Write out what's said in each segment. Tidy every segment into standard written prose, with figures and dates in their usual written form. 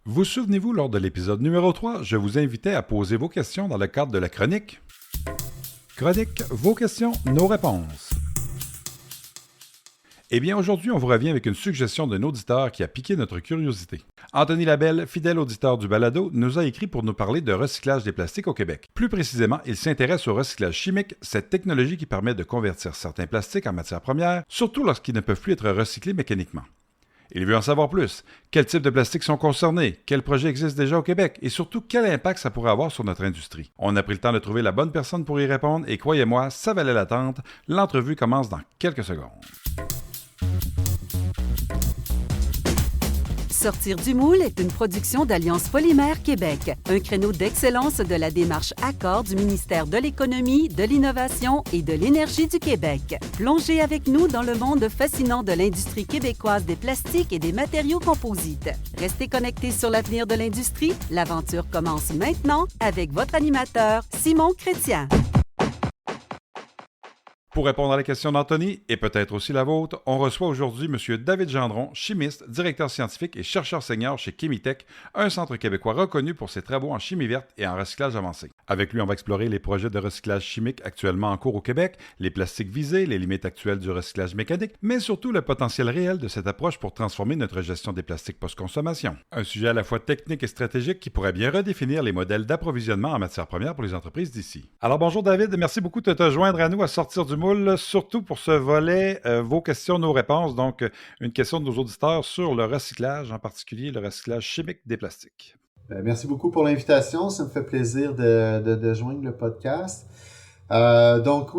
Vous souvenez-vous, lors de l'épisode numéro 3, je vous invitais à poser vos questions dans le cadre de la chronique. Chronique, vos questions, nos réponses. Eh bien, aujourd'hui, on vous revient avec une suggestion d'un auditeur qui a piqué notre curiosité. Anthony Labelle, fidèle auditeur du balado, nous a écrit pour nous parler de recyclage des plastiques au Québec. Plus précisément, il s'intéresse au recyclage chimique, cette technologie qui permet de convertir certains plastiques en matières premières, surtout lorsqu'ils ne peuvent plus être recyclés mécaniquement. Il veut en savoir plus. Quels types de plastiques sont concernés? Quels projets existent déjà au Québec? Et surtout, quel impact ça pourrait avoir sur notre industrie? On a pris le temps de trouver la bonne personne pour y répondre et croyez-moi, ça valait l'attente. L'entrevue commence dans quelques secondes. Sortir du moule est une production d'Alliance Polymère Québec, un créneau d'excellence de la démarche Accord du ministère de l'Économie, de l'Innovation et de l'Énergie du Québec. Plongez avec nous dans le monde fascinant de l'industrie québécoise des plastiques et des matériaux composites. Restez connectés sur l'avenir de l'industrie. L'aventure commence maintenant avec votre animateur, Simon Chrétien. Pour répondre à la question d'Anthony, et peut-être aussi la vôtre, on reçoit aujourd'hui M. David Gendron, chimiste, directeur scientifique et chercheur senior chez Chemitech, un centre québécois reconnu pour ses travaux en chimie verte et en recyclage avancé. Avec lui, on va explorer les projets de recyclage chimique actuellement en cours au Québec, les plastiques visés, les limites actuelles du recyclage mécanique, mais surtout le potentiel réel de cette approche pour transformer notre gestion des plastiques post-consommation. Un sujet à la fois technique et stratégique qui pourrait bien redéfinir les modèles d'approvisionnement en matières premières pour les entreprises d'ici. Alors bonjour David, merci beaucoup de te joindre à nous à Sortir du moule, surtout pour ce volet, vos questions, nos réponses. Donc, une question de nos auditeurs sur le recyclage, en particulier le recyclage chimique des plastiques. Merci beaucoup pour l'invitation. Ça me fait plaisir de joindre le podcast. Donc,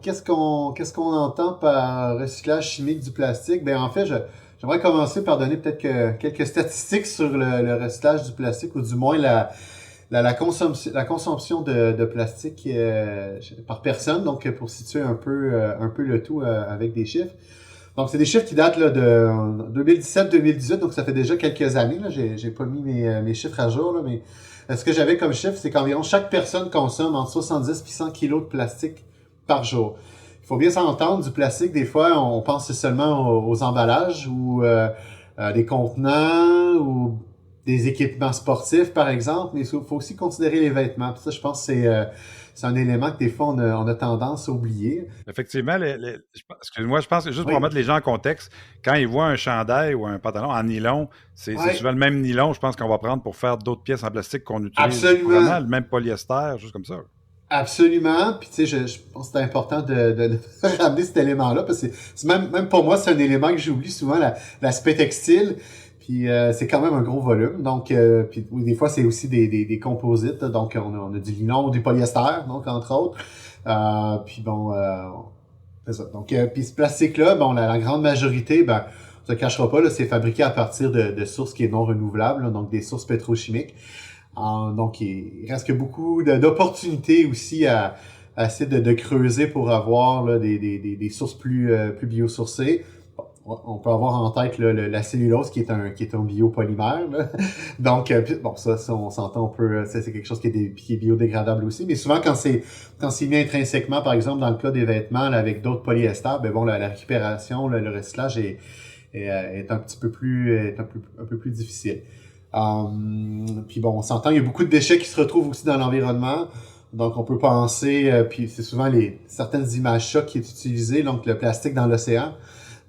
qu'est-ce qu'on entend par recyclage chimique du plastique? En fait, j'aimerais commencer par donner peut-être quelques statistiques sur le recyclage du plastique, ou du moins la consommation de plastique par personne, donc pour situer un peu le tout avec des chiffres. Donc, c'est des chiffres qui datent là, de 2017-2018, donc ça fait déjà quelques années. Là. J'ai pas mis mes chiffres à jour, là, mais ce que j'avais comme chiffre, c'est qu'environ chaque personne consomme entre 70 et 100 kilos de plastique par jour. Il faut bien s'entendre, du plastique, des fois, on pense seulement aux emballages ou des contenants ou des équipements sportifs, par exemple, mais il faut aussi considérer les vêtements. Puis ça, je pense que c'est un élément que des fois, on a tendance à oublier. Effectivement, excuse-moi, je pense que juste pour remettre les gens en contexte, quand ils voient un chandail ou un pantalon en nylon, c'est souvent le même nylon, je pense qu'on va prendre pour faire d'autres pièces en plastique qu'on utilise couramment, le même polyester, juste comme ça. Absolument. Puis tu sais, je pense que c'est important de ramener cet élément-là, parce que c'est même pour moi, c'est un élément que j'oublie souvent, l'aspect textile. Puis c'est quand même un gros volume. Donc, puis des fois, c'est aussi des composites. Donc, on a du nylon ou du polyester, donc entre autres. Puis bon, c'est ça. Donc, puis ce plastique-là, bon, la grande majorité, on se cachera pas, là, c'est fabriqué à partir de sources qui est non renouvelables, là, donc des sources pétrochimiques. Donc, il reste que beaucoup d'opportunités aussi à essayer de creuser pour avoir là, des sources plus biosourcées. On peut avoir en tête là, la cellulose qui est un biopolymère. Là. Donc, bon, ça on s'entend, c'est quelque chose qui est biodégradable aussi. Mais souvent, quand c'est mis intrinsèquement, par exemple, dans le cas des vêtements, là, avec d'autres polyesters, la récupération, le recyclage est un petit peu plus, un peu plus difficile. Puis bon, on s'entend, il y a beaucoup de déchets qui se retrouvent aussi dans l'environnement. Donc, on peut penser, puis c'est souvent certaines images chocs qui est utilisé, donc le plastique dans l'océan.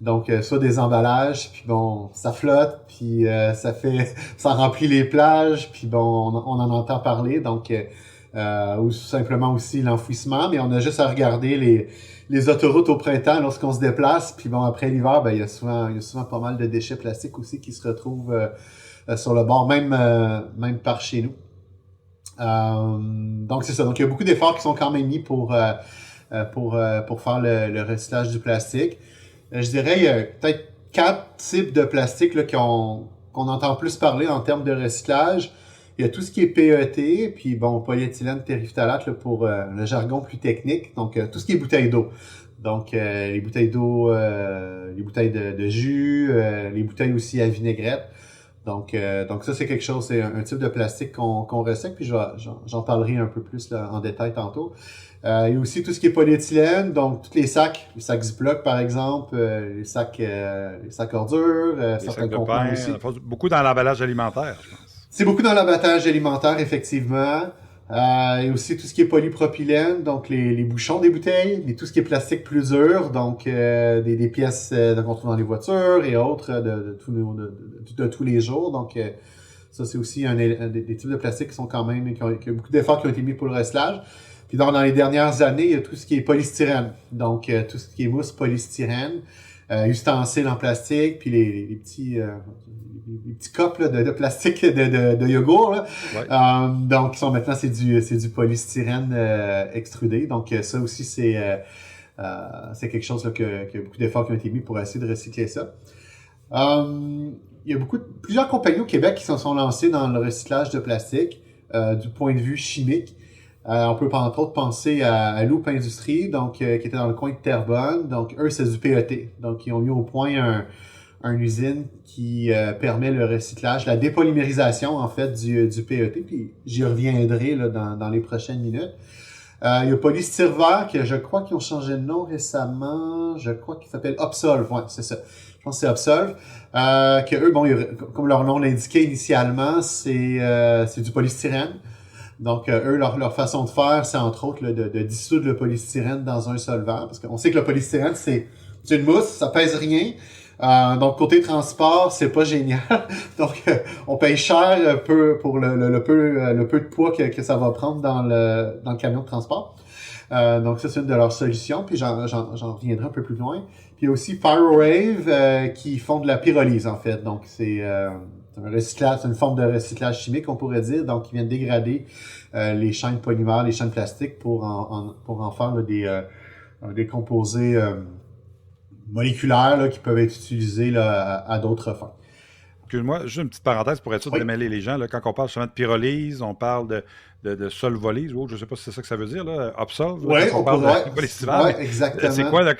Donc, soit des emballages, puis bon, ça flotte, puis ça remplit les plages, puis bon, on en entend parler, donc, ou simplement aussi l'enfouissement, mais on a juste à regarder les autoroutes au printemps lorsqu'on se déplace, puis bon, après l'hiver, il y a souvent pas mal de déchets plastiques aussi qui se retrouvent sur le bord, même par chez nous. Donc, c'est ça. Donc, il y a beaucoup d'efforts qui sont quand même mis pour faire le recyclage du plastique. Je dirais, il y a peut-être 4 types de plastique là, qu'on entend plus parler en termes de recyclage. Il y a tout ce qui est PET, puis bon, polyéthylène terephthalate là, pour le jargon plus technique. Donc, tout ce qui est bouteilles d'eau. Donc, les bouteilles d'eau, les bouteilles de jus, les bouteilles aussi à vinaigrette. Donc ça, c'est quelque chose, c'est un type de plastique qu'on recycle, puis j'en parlerai un peu plus là, en détail tantôt. Il y a aussi tout ce qui est polyéthylène, donc tous les sacs Ziploc par exemple, les sacs ordures, les sacs de pain, aussi. Beaucoup dans l'emballage alimentaire, je pense. C'est beaucoup dans l'abattage alimentaire, effectivement. Et aussi tout ce qui est polypropylène, donc les bouchons des bouteilles, mais tout ce qui est plastique plus dur, donc des pièces qu'on trouve dans les voitures et autres de tous les jours. Donc ça, c'est aussi des types de plastique qui sont quand même, qui ont beaucoup d'efforts qui ont été mis pour le recyclage. Puis dans les dernières années, il y a tout ce qui est polystyrène, donc tout ce qui est mousse polystyrène, ustensiles en plastique, puis les petits copes là, de plastique de yogourt. Là. Ouais. Donc maintenant c'est du polystyrène extrudé. Donc ça aussi c'est quelque chose là, que beaucoup d'efforts qui ont été mis pour essayer de recycler ça. Il y a plusieurs compagnies au Québec qui se sont lancées dans le recyclage de plastique du point de vue chimique. On peut entre autres penser à Loop Industries, donc qui était dans le coin de Terrebonne. Donc eux, c'est du PET. Donc ils ont mis au point une usine qui permet le recyclage, la dépolymérisation en fait du PET. Puis j'y reviendrai là, dans les prochaines minutes. Il y a Polystyrvert, que je crois qu'ils ont changé de nom récemment. Je crois qu'il s'appelle Upsolve. Ouais, c'est ça. Je pense que c'est Upsolve. Que eux, bon, comme leur nom l'indiquait initialement, c'est du polystyrène. Donc, eux, leur façon de faire, c'est entre autres là, de dissoudre le polystyrène dans un solvant. Parce qu'on sait que le polystyrène, c'est une mousse, ça pèse rien. Donc, côté transport, c'est pas génial. Donc, on paye cher pour le peu de poids que ça va prendre dans le camion de transport. Donc, ça, c'est une de leurs solutions. Puis, j'en reviendrai un peu plus loin. Puis, il y a aussi Pyrowave qui font de la pyrolyse, en fait. Donc, c'est un recyclage, c'est une forme de recyclage chimique, on pourrait dire. Donc, ils viennent dégrader les chaînes polymères, les chaînes plastiques pour en faire là, des composés moléculaires là, qui peuvent être utilisés là, à d'autres fins. Excuse-moi, juste une petite parenthèse pour être sûr de démêler les gens. Là, quand on parle justement de pyrolyse, on parle de solvolyse, ou je ne sais pas si c'est ça que ça veut dire, là, Upsolve. Oui, on parle de polystyrène. Ouais, exactement. C'est quoi, là,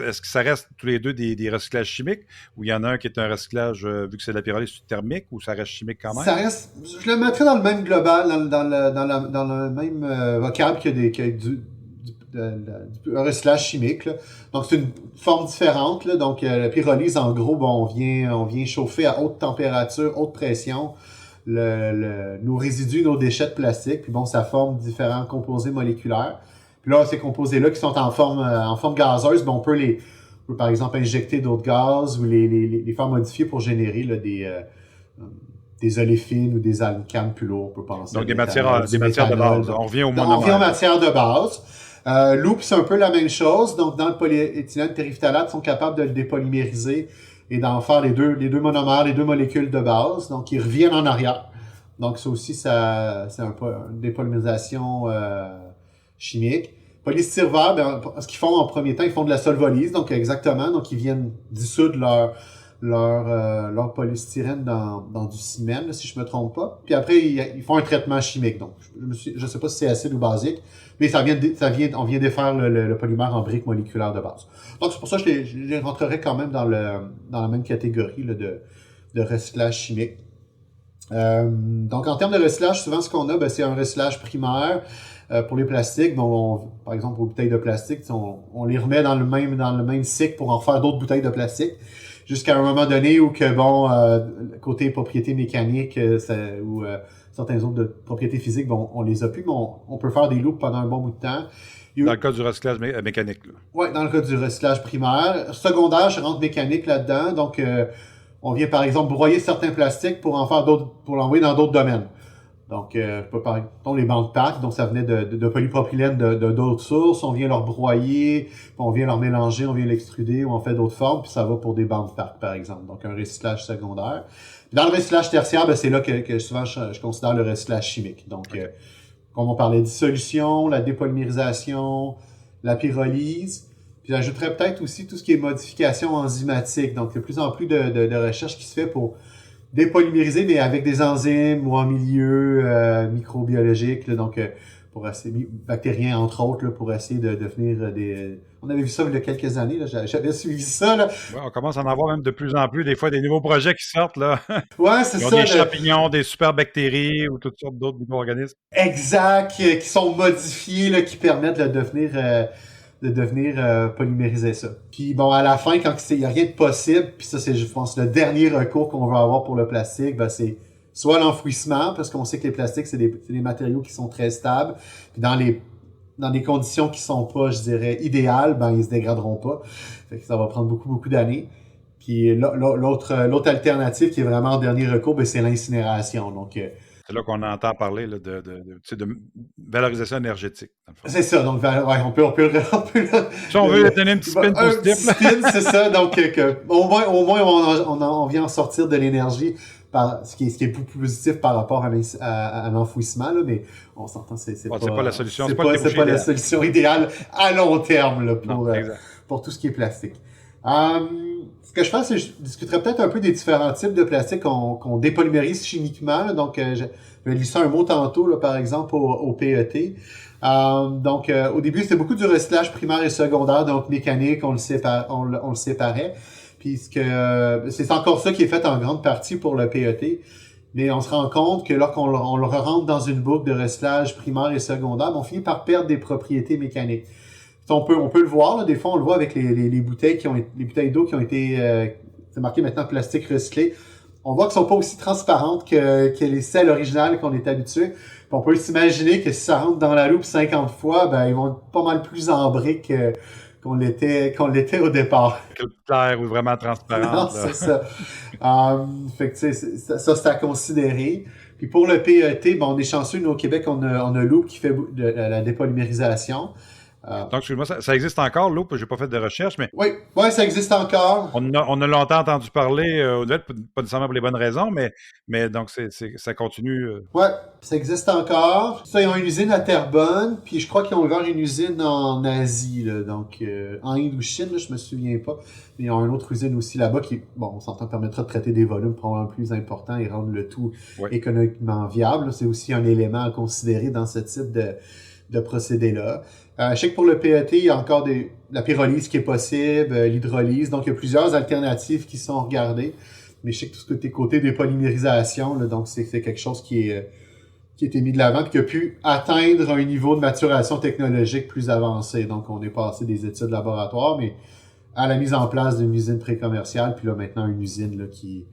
est-ce que ça reste tous les deux des recyclages chimiques, ou il y en a un qui est un recyclage, vu que c'est de la pyrolyse thermique, ou ça reste chimique quand même? Ça reste, je le mettrais dans le même global, dans le même vocable que un recyclage chimique. Là. Donc, c'est une forme différente. Là. Donc, la pyrolyse, en gros, bon, on vient chauffer à haute température, haute pression, nos résidus, nos déchets de plastique. Puis bon, ça forme différents composés moléculaires. Puis là, ces composés-là qui sont en forme gazeuse, bon, on peut par exemple, injecter d'autres gaz ou les faire modifier pour générer là, des oléfines ou des alcanes plus lourds, on peut penser. Donc, des matières de base. On revient au monomère. On revient aux matières de base. Loop, c'est un peu la même chose. Donc, dans le polyéthylène terephthalate, ils sont capables de le dépolymériser et d'en faire les deux monomères, les deux molécules de base. Donc, ils reviennent en arrière. Donc, ça aussi, c'est une dépolymérisation chimique. Polystyrvert, ce qu'ils font en premier temps, ils font de la solvolyse. Donc, exactement. Donc, ils viennent dissoudre leur polystyrène dans du ciment, là, si je me trompe pas. Puis après, ils font un traitement chimique. Donc, je sais pas si c'est acide ou basique, mais on vient défaire le polymère en briques moléculaires de base. Donc, c'est pour ça que je les rentrerai quand même dans la même catégorie là, de recyclage chimique. Donc, en termes de recyclage, souvent, ce qu'on a, c'est un recyclage primaire pour les plastiques. Bon, par exemple, aux bouteilles de plastique, on les remet dans le même cycle pour en faire d'autres bouteilles de plastique. Jusqu'à un moment donné où côté propriétés mécaniques ou certains autres de propriétés physiques, bon, on les a plus, mais on peut faire des loops pendant un bon bout de temps. Dans le cas du recyclage mécanique. Oui, dans le cas du recyclage primaire. Secondaire, je rentre mécanique là-dedans. Donc, on vient par exemple broyer certains plastiques pour en faire d'autres, pour l'envoyer dans d'autres domaines. Donc, par exemple, les bancs de pâte, donc ça venait de polypropylène de d'autres sources, on vient leur broyer, on vient leur mélanger, on vient l'extruder, ou on fait d'autres formes, puis ça va pour des bancs de pâte, par exemple. Donc, un recyclage secondaire. Puis dans le recyclage tertiaire, c'est là que souvent je considère le recyclage chimique. Donc, comme on parlait de dissolution, la dépolymérisation, la pyrolyse. Puis j'ajouterais peut-être aussi tout ce qui est modification enzymatique. Donc, il y a de plus en plus de recherche qui se fait pour dépolymériser, mais avec des enzymes ou en milieu microbiologique, là, donc pour essayer, bactériens entre autres, là, pour essayer de devenir des... On avait vu ça il y a quelques années, là, j'avais suivi ça. Là. Ouais, on commence à en avoir même de plus en plus, des fois, des nouveaux projets qui sortent. Là. Ouais, c'est ça. Des champignons, des super bactéries ou toutes sortes d'autres micro-organismes. Exact, qui sont modifiés, là, qui permettent là, de devenir polymériser ça. Puis bon, à la fin, quand il n'y a rien de possible, puis ça c'est, je pense, le dernier recours qu'on va avoir pour le plastique, c'est soit l'enfouissement, parce qu'on sait que les plastiques, c'est des matériaux qui sont très stables. Puis dans des conditions qui sont pas, je dirais, idéales, ben ils se dégraderont pas. Fait que ça va prendre beaucoup, beaucoup d'années. Puis l'autre alternative qui est vraiment en dernier recours, ben, c'est l'incinération. Donc, c'est là qu'on entend parler là, de valorisation énergétique, dans le fond. c'est ça. Donc, ouais, on peut Si on veut donner un petit spin un positif. petit spin, c'est ça. Donc, au moins, on vient en sortir de l'énergie, ce qui est plus positif par rapport à l'enfouissement, là, mais on s'entend, c'est pas la solution. C'est pas la solution idéale à long terme là, pour tout ce qui est plastique. Ce que je fais, c'est que je discuterai peut-être un peu des différents types de plastique qu'on dépolymérise chimiquement. Là. Donc, je vais lisser un mot tantôt, là, par exemple, au PET. Donc, au début, c'était beaucoup du recyclage primaire et secondaire, donc mécanique, on le séparait. Puis, c'est encore ça qui est fait en grande partie pour le PET. Mais on se rend compte que lorsqu'on le rentre dans une boucle de recyclage primaire et secondaire, on finit par perdre des propriétés mécaniques. On peut le voir, là, des fois on le voit avec les bouteilles les bouteilles d'eau qui ont été c'est marqué maintenant plastique recyclé. On voit qu'elles sont pas aussi transparentes que les sels originales qu'on est habitué. Puis on peut s'imaginer que si ça rentre dans la loupe 50 fois, ben ils vont être pas mal plus en brique qu'on l'était au départ. Clair ou vraiment transparent. Non, c'est ça. Fait que tu sais, ça c'est à considérer. Puis pour le PET, on est chanceux, nous au Québec, on a Loop qui fait la dépolymérisation. Donc, excuse-moi, ça existe encore, l'eau, j'ai pas fait de recherche, mais... Oui, ça existe encore. On a longtemps entendu parler, pas nécessairement pour les bonnes raisons, mais donc ça continue. Oui, ça existe encore. Ça, ils ont une usine à Terrebonne, puis je crois qu'ils ont ouvert une usine en Asie, là, donc en Inde ou Chine, là, je me souviens pas. Mais ils ont une autre usine aussi là-bas qui, on s'entend, permettra de traiter des volumes probablement plus importants et rendre le tout économiquement viable. C'est aussi un élément à considérer dans ce type de procédé-là. Je sais que pour le PET, il y a encore la pyrolyse qui est possible, l'hydrolyse. Donc, il y a plusieurs alternatives qui sont regardées. Mais je sais que tout ce côté des polymérisations, là, donc c'est quelque chose qui a été mis de l'avant et qui a pu atteindre un niveau de maturation technologique plus avancé. Donc, on est passé des études laboratoires, mais à la mise en place d'une usine pré-commerciale, puis là, maintenant, une usine là, qui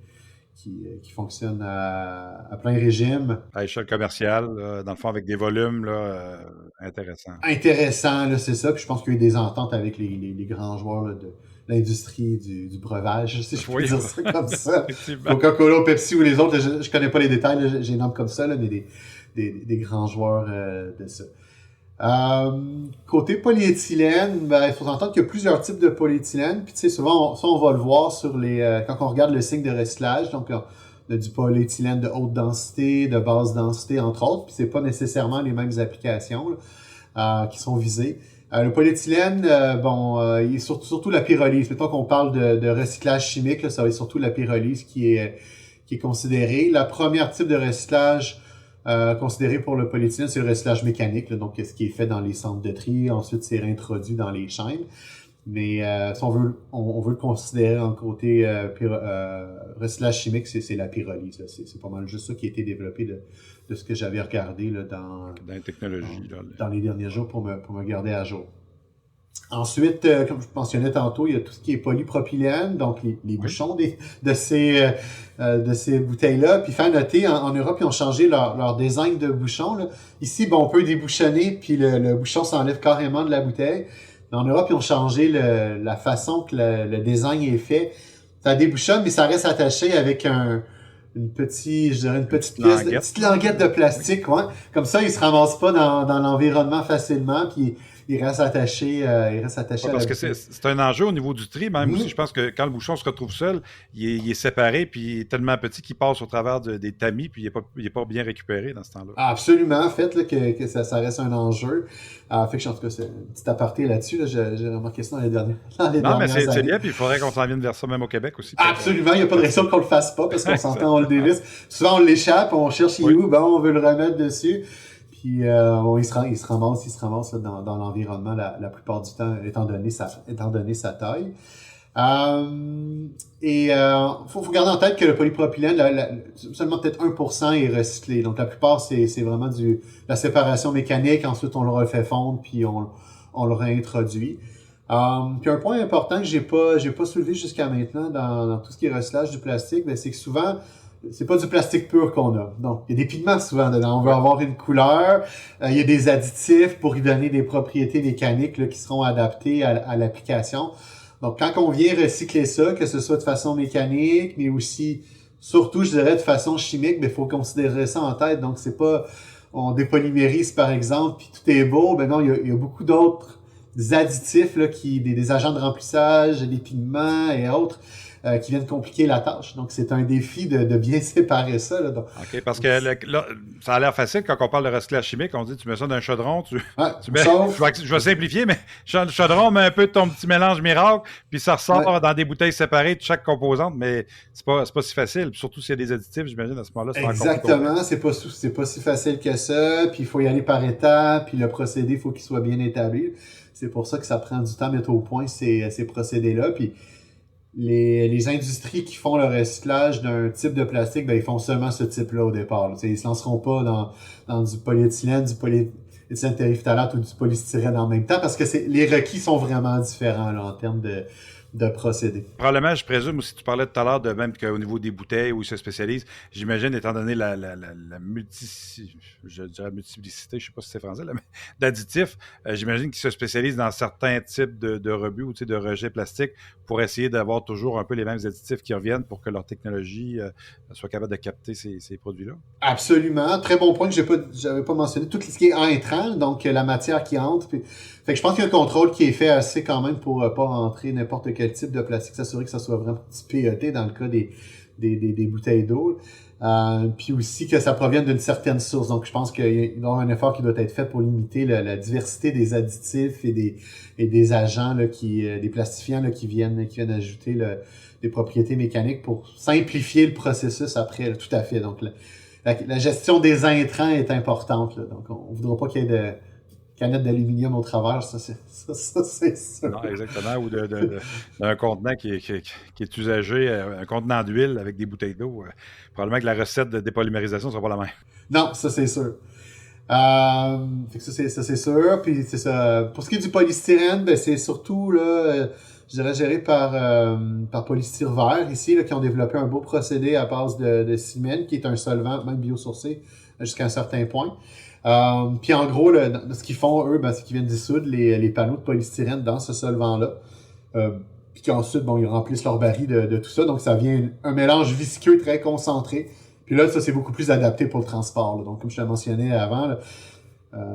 fonctionne à plein régime. À échelle commerciale, dans le fond, avec des volumes là, intéressants. Intéressant, là, c'est ça. Puis je pense qu'il y a eu des ententes avec les grands joueurs là, de l'industrie du breuvage, si je peux dire ça comme ça. Coca-Cola, Pepsi ou les autres, là, je connais pas les détails, là, j'ai nomme comme ça, là, mais des grands joueurs de ça. Côté polyéthylène, il faut entendre qu'il y a plusieurs types de polyéthylène. Puis tu sais, souvent, on va le voir sur quand on regarde le signe de recyclage. Donc, on a du polyéthylène de haute densité, de basse densité, entre autres. Puis c'est pas nécessairement les mêmes applications là, qui sont visées. Le polyéthylène, il est surtout la pyrolyse. Mettons qu'on parle de recyclage chimique, là, ça va être surtout la pyrolyse qui est considérée. La première type de recyclage considéré pour le polyéthylène, c'est le recyclage mécanique, là, donc ce qui est fait dans les centres de tri, ensuite c'est réintroduit dans les chaînes. Mais si on veut le considérer en côté recyclage chimique, c'est la pyrolyse. Là. C'est pas mal juste ça qui a été développé de ce que j'avais regardé là, dans les technologies. Dans les derniers jours pour me garder à jour. Ensuite, comme je mentionnais tantôt, il y a tout ce qui est polypropylène, donc les bouchons de ces bouteilles-là. Puis faire noter, en Europe, ils ont changé leur design de bouchon. Là. Ici, on peut débouchonner, puis le bouchon s'enlève carrément de la bouteille. Mais en Europe, ils ont changé la façon que le design est fait. Ça débouchonne, mais ça reste attaché avec une petite languette de plastique. Ouais. Comme ça, il se ramasse pas dans l'environnement facilement, puis il reste attaché à la parce que c'est un enjeu au niveau du tri, même aussi. Je pense que quand le bouchon se retrouve seul, il est séparé, puis il est tellement petit qu'il passe au travers des tamis, puis il est pas bien récupéré dans ce temps-là. Absolument, en fait, là, que ça reste un enjeu. Fait que en tout cas, c'est un petit aparté là-dessus. Là, j'ai remarqué ça dans les dernières années. Non, mais c'est bien, puis il faudrait qu'on s'en vienne vers ça même au Québec aussi. Absolument, il n'y a pas de raison qu'on le fasse pas, parce qu'on s'entend, on le dévisse. Souvent, on l'échappe, on cherche où, on veut le remettre dessus. Puis il se ramasse là, dans l'environnement la plupart du temps, étant donné sa taille. Faut garder en tête que le polypropylène, seulement peut-être 1% est recyclé. Donc la plupart, c'est vraiment la séparation mécanique. Ensuite, on le refait fondre, puis on le réintroduit. Puis un point important que j'ai pas soulevé jusqu'à maintenant dans tout ce qui est recyclage du plastique, c'est que souvent, c'est pas du plastique pur qu'on a. Donc, il y a des pigments souvent dedans. On veut avoir une couleur. Il y a des additifs pour y donner des propriétés mécaniques là, qui seront adaptées à l'application. Donc, quand on vient recycler ça, que ce soit de façon mécanique, mais aussi, surtout, je dirais, de façon chimique, mais il faut considérer ça en tête. Donc, c'est pas, on dépolymérise, par exemple, puis tout est beau. Ben non, il y a beaucoup d'autres additifs, là, des agents de remplissage, des pigments et autres, qui viennent compliquer la tâche. Donc, c'est un défi de bien séparer ça. Là. Donc, OK, parce que là, ça a l'air facile quand on parle de recyclage chimique. On dit tu mets ça dans un chaudron, tu mets, je vais simplifier, mais le chaudron met un peu de ton petit mélange miracle, puis ça ressort dans des bouteilles séparées de chaque composante, mais c'est pas si facile. Puis surtout s'il y a des additifs, j'imagine, à ce moment-là, c'est exactement, c'est pas si facile que ça, puis il faut y aller par étapes, puis le procédé, il faut qu'il soit bien établi. C'est pour ça que ça prend du temps à mettre au point ces procédés-là, puis les industries qui font le recyclage d'un type de plastique, ben ils font seulement ce type-là au départ. Là. Ils se lanceront pas dans du polyéthylène, du polyéthylène terephthalate ou du polystyrène en même temps parce que les requis sont vraiment différents là, en termes de procédés. Probablement, je présume aussi, tu parlais tout à l'heure de même qu'au niveau des bouteilles où ils se spécialisent, j'imagine, étant donné la multiplicité, je ne sais pas si c'est français, là, mais d'additifs, j'imagine qu'ils se spécialisent dans certains types de rebuts ou de rejets plastiques pour essayer d'avoir toujours un peu les mêmes additifs qui reviennent pour que leur technologie soit capable de capter ces produits-là. Absolument. Très bon point que j'avais pas mentionné. Tout ce qui est entrant, donc la matière qui entre. Puis, fait que je pense qu'il y a un contrôle qui est fait assez quand même pour pas rentrer n'importe quel type de plastique, s'assurer que ça soit vraiment PET dans le cas des bouteilles d'eau. Puis aussi que ça provienne d'une certaine source. Donc je pense qu'il y a un effort qui doit être fait pour limiter la diversité des additifs et des agents là, des plastifiants là, qui viennent ajouter des propriétés mécaniques pour simplifier le processus après. Là, tout à fait. Donc la gestion des intrants est importante. Là. Donc on voudra pas qu'il y ait de canettes d'aluminium au travers, ça c'est sûr. Non, exactement, ou d'un contenant qui est usagé, un contenant d'huile avec des bouteilles d'eau. Probablement que la recette de dépolymérisation ne sera pas la même. Non, ça c'est sûr. Fait que ça c'est sûr. Puis c'est ça. Pour ce qui est du polystyrène, ben c'est surtout là, je dirais géré par Polystyre Vert ici, là, qui ont développé un beau procédé à base de ciment, qui est un solvant, même biosourcé, jusqu'à un certain point. Puis en gros, ce qu'ils font, eux, c'est qu'ils viennent dissoudre les panneaux de polystyrène dans ce solvant-là. Puis qu'ensuite, ils remplissent leur baril de tout ça. Donc, ça vient un mélange visqueux très concentré. Puis là, ça, c'est beaucoup plus adapté pour le transport. Là. Donc, comme je te mentionnais avant, là,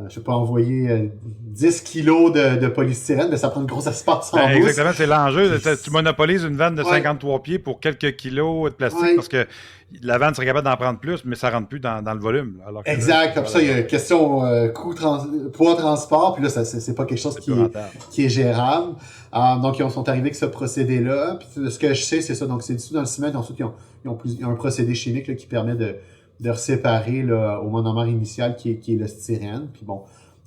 je sais pas, envoyer 10 kilos de polystyrène, mais ça prend une grosse espace en mousse. Exactement, c'est l'enjeu. Tu monopolises une vanne de 53 pieds pour quelques kilos de plastique parce que la vanne serait capable d'en prendre plus, mais ça rentre plus dans le volume. Alors que exact. Comme ça, il y a une question poids transport, puis là, c'est pas quelque chose qui est gérable. Donc, ils sont arrivés avec ce procédé-là. Puis ce que je sais, c'est ça. Donc, c'est dissous dans le ciment. Ensuite, ils ont un procédé chimique là, qui permet de séparer là, au monomère initial qui est le styrène, puis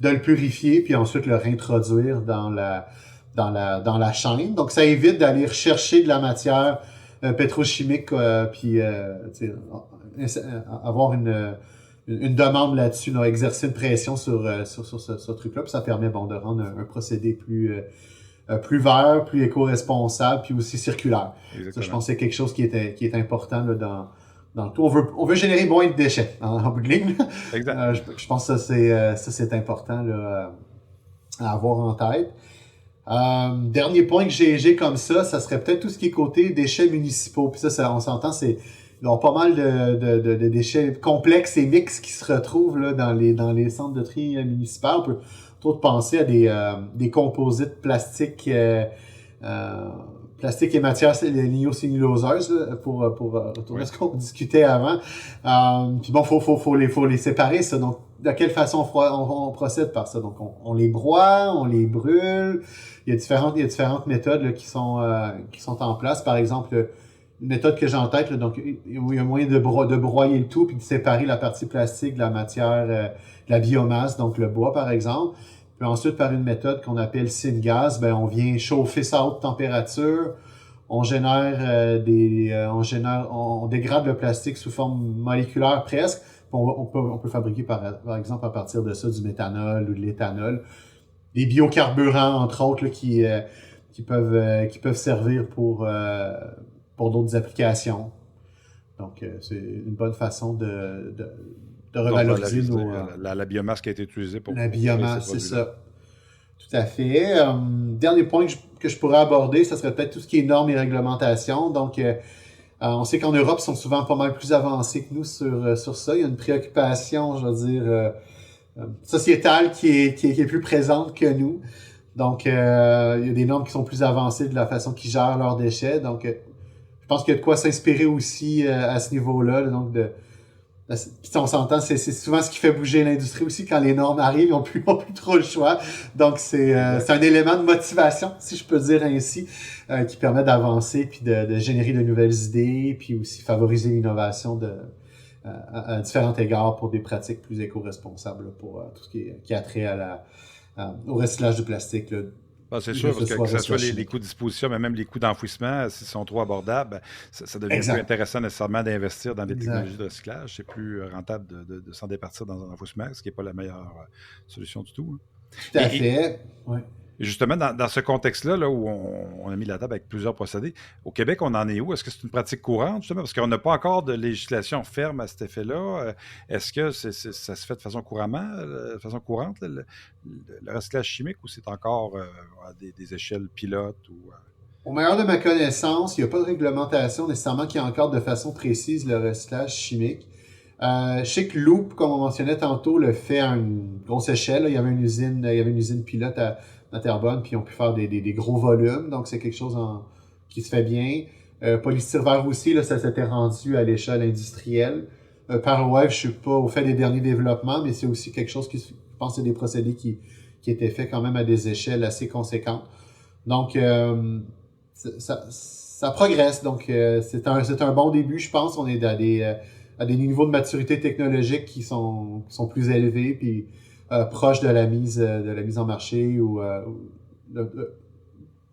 de le purifier, puis ensuite le réintroduire dans la chaîne. Donc, ça évite d'aller rechercher de la matière pétrochimique, puis avoir une demande là-dessus, exercer une pression sur ce truc-là, puis ça permet de rendre un procédé plus vert, plus éco-responsable, puis aussi circulaire. Ça, je pense que c'est quelque chose qui est important là, dans le tout. On veut générer moins de déchets en bout de ligne. Exact. Je pense que ça c'est important là, à avoir en tête. Dernier point que j'ai comme ça serait peut-être tout ce qui est côté déchets municipaux. Puis ça on s'entend, il y a pas mal de déchets complexes et mixtes qui se retrouvent là, dans les centres de tri municipaux. On peut trop penser à des composites plastiques plastique et matière lignocelluloseuses pour retourner à ce qu'on discutait avant. Puis faut les séparer ça. Donc de quelle façon on procède par ça? Donc on les broie, on les brûle. Il y a différentes méthodes là, qui sont en place. Par exemple, une méthode que j'ai en tête, là, donc il y a moyen de broyer le tout puis de séparer la partie plastique de la matière, de la biomasse, donc le bois par exemple. Puis ensuite, par une méthode qu'on appelle syngas, on vient chauffer ça à haute température. On on dégrade le plastique sous forme moléculaire presque. On peut fabriquer par exemple à partir de ça du méthanol ou de l'éthanol. Des biocarburants, entre autres, là, qui peuvent servir pour d'autres applications. Donc, c'est une bonne façon de revaloriser la biomasse qui a été utilisée pour la biomasse, c'est ça. Tout à fait. Dernier point que je pourrais aborder, ça serait peut-être tout ce qui est normes et réglementations. Donc, on sait qu'en Europe, ils sont souvent pas mal plus avancés que nous sur ça. Il y a une préoccupation, je veux dire, sociétale qui est plus présente que nous. Donc, il y a des normes qui sont plus avancées de la façon qu'ils gèrent leurs déchets. Donc, je pense qu'il y a de quoi s'inspirer aussi à ce niveau-là. Donc, puis on s'entend, c'est souvent ce qui fait bouger l'industrie aussi. Quand les normes arrivent, ils n'ont plus trop le choix. Donc, c'est un élément de motivation, si je peux dire ainsi, qui permet d'avancer puis de générer de nouvelles idées, puis aussi favoriser l'innovation à différents égards pour des pratiques plus éco-responsables là, pour tout ce qui a trait au recyclage du plastique. Là. C'est sûr, parce que ce soit les coûts de disposition, mais même les coûts d'enfouissement, s'ils sont trop abordables, ça devient plus intéressant nécessairement d'investir dans des technologies de recyclage. C'est plus rentable de s'en départir dans un enfouissement, ce qui n'est pas la meilleure solution du tout. Tout à fait, oui. Et justement, dans ce contexte-là, là, où on a mis la table avec plusieurs procédés, au Québec, on en est où? Est-ce que c'est une pratique courante, justement? Parce qu'on n'a pas encore de législation ferme à cet effet-là. Est-ce que ça se fait de façon courante, le recyclage chimique, ou c'est encore à des échelles pilotes? Au meilleur de ma connaissance, il n'y a pas de réglementation nécessairement qui encadre de façon précise le recyclage chimique. Je sais que Loop, comme on mentionnait tantôt, le fait à une grosse échelle. Là. Il y avait une usine pilote à Terrebonne, puis ils ont pu faire des gros volumes. Donc, c'est quelque chose qui se fait bien. Polystyrvère aussi, là, ça s'était rendu à l'échelle industrielle. Parwave, je suis pas au fait des derniers développements, mais c'est aussi quelque chose je pense que c'est des procédés qui étaient faits quand même à des échelles assez conséquentes. Donc, ça progresse. Donc, c'est un bon début, je pense. On est à des niveaux de maturité technologique qui sont plus élevés, puis proche de la mise en marché ou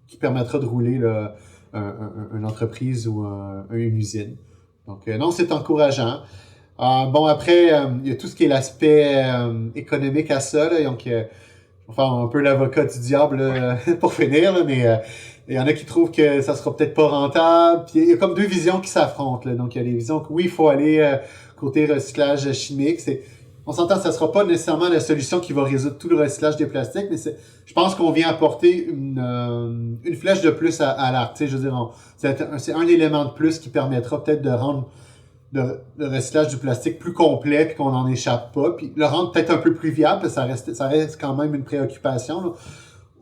qui permettra de rouler là, une entreprise ou une usine. Donc, non, c'est encourageant. Bon, après, il y a tout ce qui est l'aspect économique à ça. Là, donc, je vais faire un peu l'avocat du diable là, pour finir, là, mais il y en a qui trouvent que ça sera peut-être pas rentable. Puis il y a comme deux visions qui s'affrontent. Là. Donc, il y a des visions que oui, il faut aller côté recyclage chimique. On s'entend que ça sera pas nécessairement la solution qui va résoudre tout le recyclage des plastiques, mais je pense qu'on vient apporter une flèche de plus à l'arc. Je veux dire, c'est un élément de plus qui permettra peut-être de rendre le recyclage du plastique plus complet puis qu'on n'en échappe pas. Puis le rendre peut-être un peu plus viable, parce que ça reste quand même une préoccupation. Là.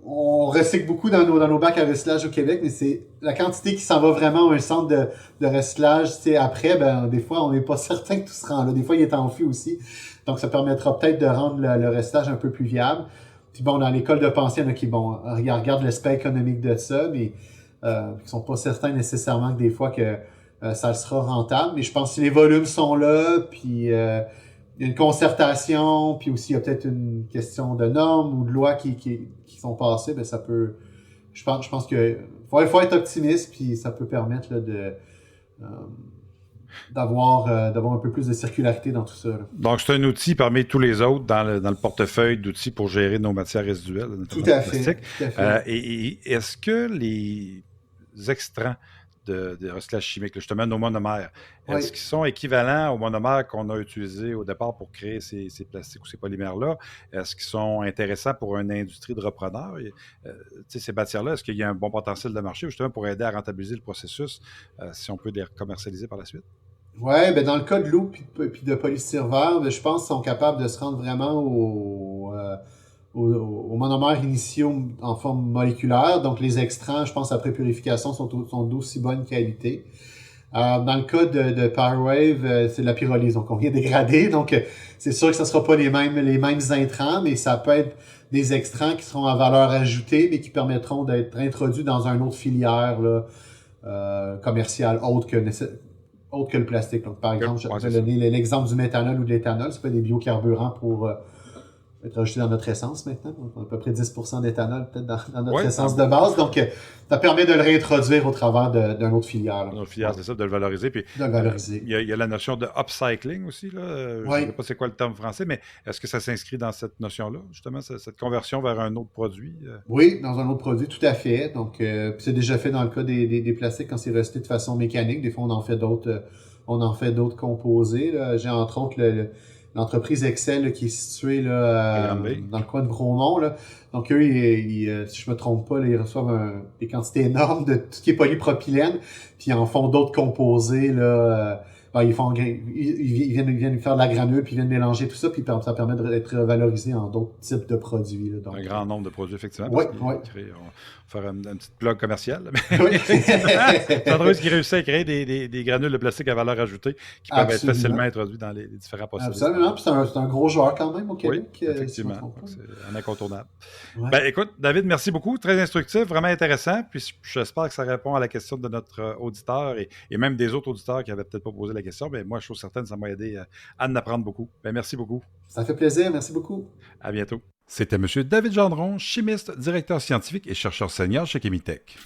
On recycle beaucoup dans nos bacs à recyclage au Québec, mais c'est la quantité qui s'en va vraiment à un centre de recyclage. Après, des fois, on n'est pas certain que tout se rend là. Des fois, il est enfui aussi. Donc, ça permettra peut-être de rendre le recyclage un peu plus viable. Puis bon, dans l'école de pensée, il y en a qui regardent l'aspect économique de ça, mais qui sont pas certains nécessairement que des fois que ça sera rentable. Mais je pense que si les volumes sont là, puis il y a une concertation, puis aussi il y a peut-être une question de normes ou de lois qui sont passées, ça peut... Je pense que faut être optimiste, puis ça peut permettre là, d'avoir un peu plus de circularité dans tout ça. Là. Donc, c'est un outil parmi tous les autres dans le portefeuille d'outils pour gérer nos matières résiduelles, notamment le plastique. Tout à fait. Et est-ce que les extrants de recyclage chimique, justement nos monomères, est-ce qu'ils sont équivalents aux monomères qu'on a utilisés au départ pour créer ces plastiques ou ces polymères-là? Est-ce qu'ils sont intéressants pour une industrie de repreneurs? Ces matières-là, est-ce qu'il y a un bon potentiel de marché justement pour aider à rentabiliser le processus si on peut les commercialiser par la suite? Oui, dans le cas de l'eau puis de polystyrvère, je pense qu'ils sont capables de se rendre vraiment aux monomères initiaux en forme moléculaire. Donc, les extrants, je pense, après purification, sont d'aussi bonne qualité. Dans le cas de Parwave, c'est de la pyrolyse, donc on vient dégrader. Donc, c'est sûr que ça sera pas les mêmes intrants, mais ça peut être des extrants qui seront à valeur ajoutée, mais qui permettront d'être introduits dans une autre filière là, commerciale autre que le plastique. Donc, par exemple, je vais donner l'exemple du méthanol ou de l'éthanol. C'est pas des biocarburants pour être ajouté dans notre essence maintenant. On a à peu près 10% d'éthanol peut-être dans notre essence de base. Donc, ça permet de le réintroduire au travers d'une autre filière. Une autre filière, c'est ça, de le valoriser. Puis, de le valoriser. Il y a la notion de upcycling aussi. Là. Je ne sais pas c'est quoi le terme français, mais est-ce que ça s'inscrit dans cette notion-là, justement, cette conversion vers un autre produit? Oui, dans un autre produit, tout à fait. Donc, c'est déjà fait dans le cas des plastiques quand c'est recyclé de façon mécanique. Des fois, on en fait d'autres on en fait d'autres composés. Là. J'ai entre autres l'entreprise Excel là, qui est située là, dans le coin de Bromont. Là. Donc eux, si je me trompe pas, là, ils reçoivent des quantités énormes de tout ce qui est polypropylène, puis ils en font d'autres composés. Là, ils viennent faire de la granule, puis ils viennent mélanger tout ça, puis ça permet d'être valorisé en d'autres types de produits. Là, donc, un grand nombre de produits, effectivement. Oui. On va faire une petite blog commerciale. Oui. C'est Andrews qui réussit à créer des granules de plastique à valeur ajoutée qui peuvent être facilement introduits dans les différents procédés. Absolument, puis c'est un gros joueur quand même au Québec. Oui, effectivement. C'est un incontournable. Ouais. Ben, écoute, David, merci beaucoup. Très instructif, vraiment intéressant. Puis j'espère que ça répond à la question de notre auditeur et même des autres auditeurs qui n'avaient peut-être pas posé la question. Mais moi, je suis certain que ça m'a aidé à en apprendre beaucoup. Ben, merci beaucoup. Ça fait plaisir. Merci beaucoup. À bientôt. C'était M. David Gendron, chimiste, directeur scientifique et chercheur senior chez Chemitech.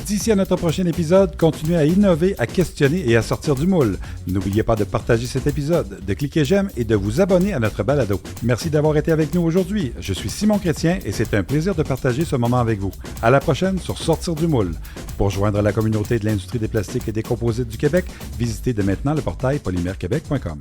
D'ici à notre prochain épisode, continuez à innover, à questionner et à sortir du moule. N'oubliez pas de partager cet épisode, de cliquer j'aime et de vous abonner à notre balado. Merci d'avoir été avec nous aujourd'hui. Je suis Simon Chrétien et c'est un plaisir de partager ce moment avec vous. À la prochaine sur Sortir du moule. Pour joindre la communauté de l'industrie des plastiques et des composites du Québec, visitez dès maintenant le portail polymèrequebec.com.